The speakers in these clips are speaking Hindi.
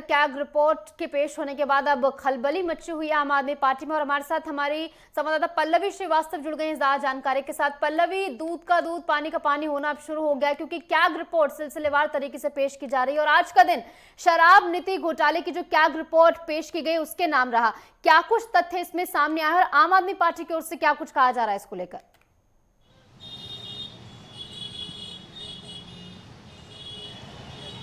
कैग रिपोर्ट के पेश होने के बाद अब खलबली मची हुई है आम आदमी पार्टी में। और हमारे साथ हमारी संवाददाता पल्लवी श्रीवास्तव जुड़ गई हैं ज्यादा जानकारी के साथ। पल्लवी, दूध का दूध पानी का पानी होना अब शुरू हो गया क्योंकि कैग रिपोर्ट सिलसिलेवार तरीके से पेश की जा रही है और आज का दिन शराब नीति घोटाले की जो कैग रिपोर्ट पेश की गई उसके नाम रहा। क्या कुछ तथ्य इसमें सामने आए और आम आदमी पार्टी की ओर से क्या कुछ कहा जा रहा है इसको लेकर?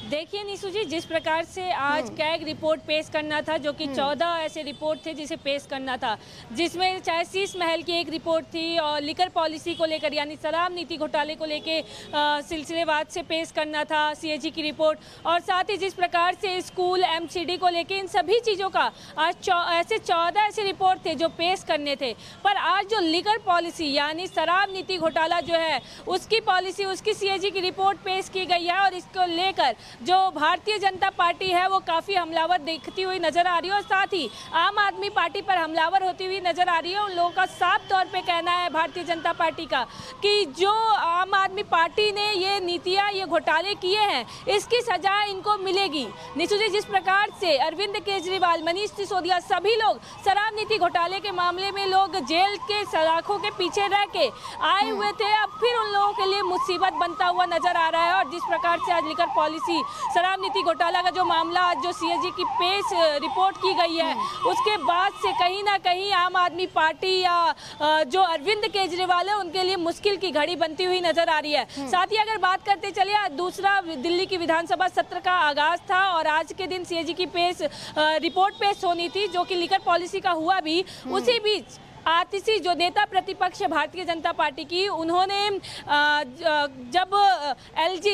देखिए निशु जी, जिस प्रकार से आज कैग रिपोर्ट पेश करना था, जो कि 14 ऐसे रिपोर्ट थे जिसे पेश करना था, जिसमें चाहे शीश महल की एक रिपोर्ट थी और लिकर पॉलिसी को लेकर यानी शराब नीति घोटाले को लेकर सिलसिलेवार से पेश करना था सीएजी की रिपोर्ट, और साथ ही जिस प्रकार से स्कूल एमसीडी को लेकर इन सभी चीज़ों का आज ऐसे 14 ऐसे रिपोर्ट थे जो पेश करने थे। पर आज जो लिकर पॉलिसी यानी शराब नीति घोटाला जो है उसकी पॉलिसी, उसकी सीएजी की रिपोर्ट पेश की गई है और इसको लेकर जो भारतीय जनता पार्टी है वो काफ़ी हमलावर दिखती हुई नजर आ रही है और साथ ही आम आदमी पार्टी पर हमलावर होती हुई नजर आ रही है। उन लोगों का साफ तौर पे कहना है भारतीय जनता पार्टी का कि जो आम आदमी पार्टी ने ये नीतियां, ये घोटाले किए हैं, इसकी सजा इनको मिलेगी। निशु जी, जिस प्रकार से अरविंद केजरीवाल, मनीष सिसोदिया, सभी लोग शराब नीति घोटाले के मामले में लोग जेल के सलाखों के पीछे रह के आए हुए थे, अब फिर उन लोगों के लिए मुसीबत बनता हुआ नजर आ रहा है। और जिस प्रकार से आज लिकर पॉलिसी, शराब नीति घोटाला का जो मामला आज जो सीएजी की पेश रिपोर्ट की गई है उसके बाद से कहीं ना कहीं आम आदमी पार्टी या जो अरविंद केजरीवाल है उनके लिए मुश्किल की घड़ी बनती हुई नजर आ रही है। साथ ही अगर बात करते चलिए, दूसरा दिल्ली की विधानसभा सत्र का आगाज था और आज के दिन सीएजी की रिपोर्ट पेश होनी थी, जो कि लिकर पॉलिसी का हुआ भी। उसी बीच आतिशी जो नेता प्रतिपक्ष भारतीय जनता पार्टी की, उन्होंने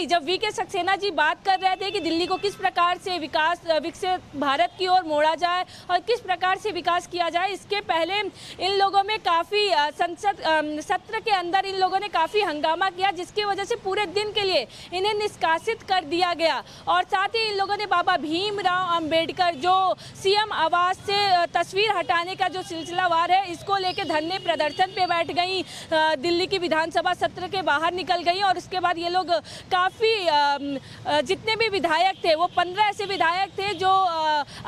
जब वीके सक्सेना जी बात कर रहे थे कि दिल्ली को किस प्रकार से विकसित भारत की ओर मोड़ा जाए और किस प्रकार से विकास किया जाए, इसके पहले इन लोगों में काफ़ी संसद सत्र के अंदर इन लोगों ने काफ़ी हंगामा किया, जिसकी वजह से पूरे दिन के लिए इन्हें निष्कासित कर दिया गया। और साथ ही इन लोगों ने बाबा भीमराव अंबेडकर जो सीएम आवास से तस्वीर हटाने का जो सिलसिलावार है, इसको लेके धरने प्रदर्शन पे बैठ गई, दिल्ली की विधानसभा सत्र के बाहर निकल गई। और उसके बाद ये लोग काफ़ी जितने भी विधायक थे वो 15 ऐसे विधायक थे जो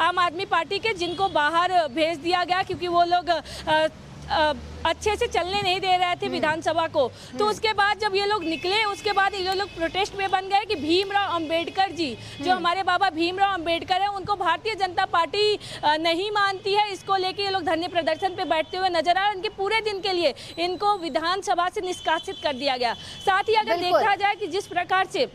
आम आदमी पार्टी के, जिनको बाहर भेज दिया गया क्योंकि वो लोग अच्छे से चलने नहीं दे रहे थे विधानसभा को। तो उसके बाद जब ये लोग निकले, उसके बाद ये लोग प्रोटेस्ट में बन गए कि भीमराव अंबेडकर जी, जो हमारे बाबा भीमराव अंबेडकर है, उनको भारतीय जनता पार्टी नहीं मानती है। इसको लेके ये लोग धरने प्रदर्शन पे बैठते हुए नजर आए। उनके पूरे दिन के लिए इनको विधानसभा से निष्कासित कर दिया गया। साथ ही अगर देखा जाए कि जिस प्रकार से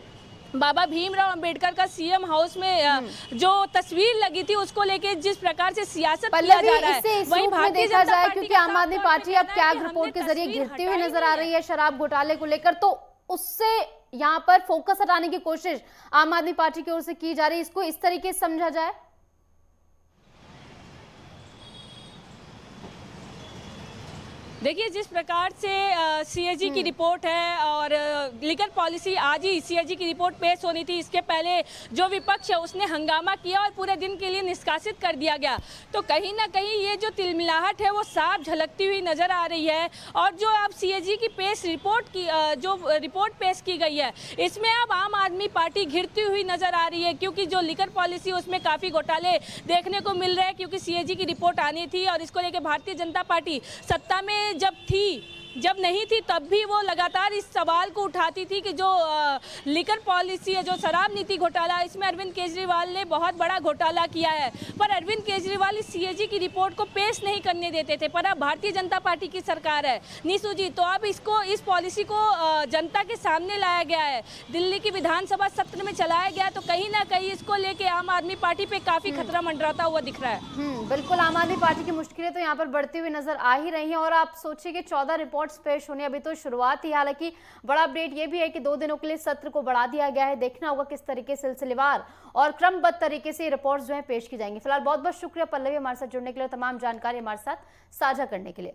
बाबा भीमराव अंबेडकर का सीएम हाउस में जो तस्वीर लगी थी, उसको लेके जिस प्रकार से सियासत किया जा रहा है, वही भारतीय जनता पार्टी, क्योंकि आम आदमी पार्टी अब कैग रिपोर्ट के जरिए घिरती हुई नजर आ रही है शराब घोटाले को लेकर, तो उससे यहाँ पर फोकस हटाने की कोशिश आम आदमी पार्टी की ओर से की जा रही है। इसको इस तरीके से समझा जाए? देखिए, जिस प्रकार से सीएजी की रिपोर्ट है और लिकर पॉलिसी, आज ही सीएजी की रिपोर्ट पेश होनी थी, इसके पहले जो विपक्ष है उसने हंगामा किया और पूरे दिन के लिए निष्कासित कर दिया गया। तो कहीं ना कहीं ये जो तिलमिलाहट है वो साफ झलकती हुई नजर आ रही है। और जो अब सीएजी की जो रिपोर्ट पेश की गई है, इसमें अब आम आदमी पार्टी घिरती हुई नजर आ रही है, क्योंकि जो लिकर पॉलिसी उसमें काफ़ी घोटाले देखने को मिल रहे हैं, क्योंकि सीएजी की रिपोर्ट आनी थी और इसको लेकर भारतीय जनता पार्टी सत्ता में जब नहीं थी तब भी वो लगातार इस सवाल को उठाती थी कि जो लिकर पॉलिसी है, जो शराब नीति घोटाला, इसमें अरविंद केजरीवाल ने बहुत बड़ा घोटाला किया है। पर अरविंद केजरीवाल इस सीएजी की रिपोर्ट को पेश नहीं करने देते थे। पर अब भारतीय जनता पार्टी की सरकार है निशु जी, तो अब इस पॉलिसी को जनता के सामने लाया गया है, दिल्ली की विधानसभा सत्र में चलाया गया। तो कहीं ना कहीं इसको लेके आम आदमी पार्टी पे काफी खतरा मंडराता हुआ दिख रहा है। बिल्कुल, आम आदमी पार्टी की मुश्किलें तो यहाँ पर बढ़ती हुई नजर आ ही रही हैं। और आप सोचिए कि 14 रिपोर्ट्स पेश होने अभी तो शुरुआत ही। हालांकि बड़ा अपडेट ये भी है कि 2 दिनों के लिए सत्र को बढ़ा दिया गया है। देखना होगा किस तरीके से सिलसिलेवार और क्रमबद्ध तरीके से रिपोर्ट्स जो है पेश की जाएंगी। फिलहाल बहुत बहुत शुक्रिया पल्लवी, हमारे साथ जुड़ने के लिए, तमाम जानकारी हमारे साथ साझा करने के लिए।